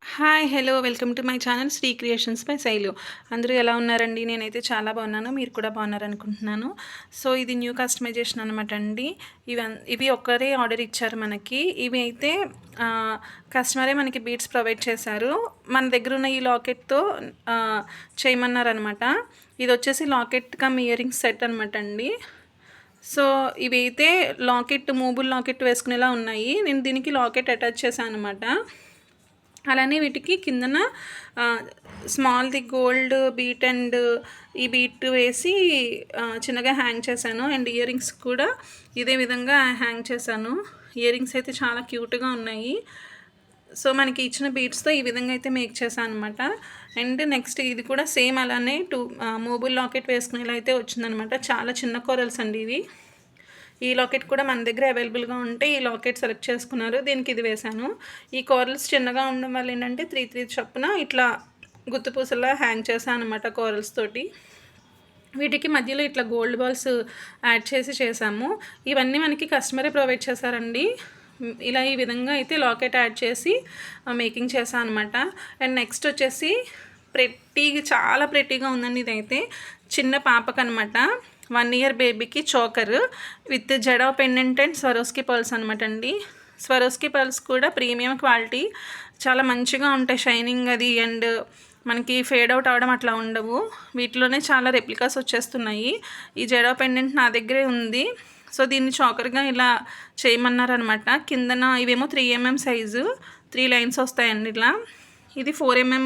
Hi! Hello! Welcome to my channel Sri creations by Shailu. అందరూ ఎలా ఉన్నారండి? నేనైతే చాలా బాగున్నాను. మీరు కూడా బాగున్నారనుకుంటున్నాను. సో, ఇది న్యూ కస్టమైజేషన్ అనమాట అండి. ఇవి ఒక్కరే ఆర్డర్ ఇచ్చారు మనకి. ఇవి అయితే కస్టమరే మనకి బీడ్స్ ప్రొవైడ్ చేశారు. మన దగ్గర ఉన్న ఈ లాకెట్‌తో చేయమన్నారనమాట. ఇదొచ్చేసి locket cum earrings set అనమాట అండి. సో, ఇవైతే మూబుల్ లాకెట్ వేసుకునేలా ఉన్నాయి. నేను దీనికి లాకెట్ అటాచ్ చేశాను అనమాట. అలానే వీటికి కిందన స్మాల్‌ది గోల్డ్ బీట్ అండ్ ఈ బీట్ వేసి చిన్నగా హ్యాంగ్ చేశాను. అండ్ ఇయర్ రింగ్స్ కూడా ఇదే విధంగా హ్యాంగ్ చేశాను. ఇయర్ రింగ్స్ అయితే చాలా క్యూట్‌గా ఉన్నాయి. సో, మనకి ఇచ్చిన బీడ్స్‌తో ఈ విధంగా అయితే మేక్ చేశాను అనమాట. అండ్ నెక్స్ట్ ఇది కూడా సేమ్ అలానే మూబుల్ లాకెట్ వేసుకునేలా అయితే వచ్చిందనమాట. చాలా చిన్న కోరల్స్ అండి ఇవి. ఈ లాకెట్ కూడా మన దగ్గర అవైలబుల్గా ఉంటే ఈ లాకెట్ సెలెక్ట్ చేసుకున్నారు. దీనికి ఇది వేశాను. ఈ కోరల్స్ చిన్నగా ఉండడం వల్ల ఏంటంటే 3 చొప్పున ఇట్లా గుత్తుపూసలా హ్యాంగ్ చేశాను అనమాట కోరల్స్ తోటి. వీటికి మధ్యలో ఇట్లా గోల్డ్ బాల్స్ యాడ్ చేసాము. ఇవన్నీ మనకి కస్టమరే ప్రొవైడ్ చేశారండి. ఇలా ఈ విధంగా అయితే లాకెట్ యాడ్ చేసి మేకింగ్ చేశాను అనమాట. అండ్ నెక్స్ట్ వచ్చేసి చాలా ప్రెట్టీగా ఉందండి. ఇదైతే చిన్న పాపకనమాట. 1 ఇయర్ బేబీకి చోకర్ విత్ జడా పెండెంట్ అండ్ స్వరోస్కి పర్ల్స్ అనమాట అండి. స్వరోస్కి పర్ల్స్ కూడా ప్రీమియం క్వాలిటీ, చాలా మంచిగా ఉంటాయి షైనింగ్ అది. అండ్ మనకి ఫేడ్ అవుట్ అవ్వడం అట్లా ఉండవు. వీటిలోనే చాలా రెప్లికాస్ వచ్చేస్తున్నాయి. ఈ జడా పెండెంట్ నా దగ్గరే ఉంది. సో, దీన్ని చోకర్గా ఇలా చేయమన్నారనమాట. కిందన ఇవేమో 3mm సైజు, 3 లైన్స్ వస్తాయండి ఇలా. ఇది 4mm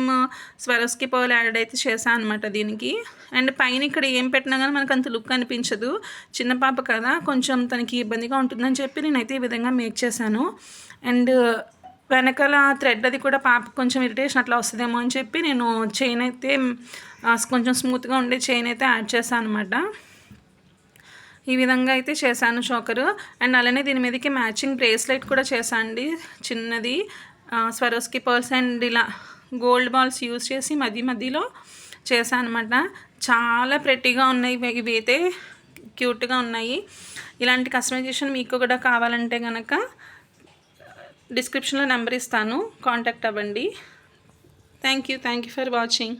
స్వరోస్కి పర్ల్ యాడ్ అయితే చేశాను అనమాట దీనికి. అండ్ పైన ఇక్కడ ఏం పెట్టినా కానీ మనకు అంత లుక్ అనిపించదు. చిన్న పాప కదా, కొంచెం తనకి ఇబ్బందిగా ఉంటుందని చెప్పి నేనైతే ఈ విధంగా మేక్ చేశాను. అండ్ వెనకాల థ్రెడ్ అది కూడా పాపకు కొంచెం ఇరిటేషన్ అట్లా వస్తుందేమో అని చెప్పి నేను చైన్ అయితే కొంచెం స్మూత్గా ఉండే చైన్ అయితే యాడ్ చేశాను అనమాట. ఈ విధంగా అయితే చేశాను చోకరు. అండ్ అలానే దీని మీదకి మ్యాచింగ్ బ్రేస్లెట్ కూడా చేశాను అండి, చిన్నది. స్వరోస్కి పర్ల్స్ అండ్ ఇలా గోల్డ్ బాల్స్ యూజ్ చేసి మధ్యలో చేశాను అనమాట. చాలా ప్రెట్టీగా ఉన్నాయి. ఇవి అయితే క్యూట్గా ఉన్నాయి. ఇలాంటి కస్టమైజేషన్ మీకు కూడా కావాలంటే కనుక డిస్క్రిప్షన్లో నెంబర్ ఇస్తాను, కాంటాక్ట్ అవ్వండి. Thank you for watching.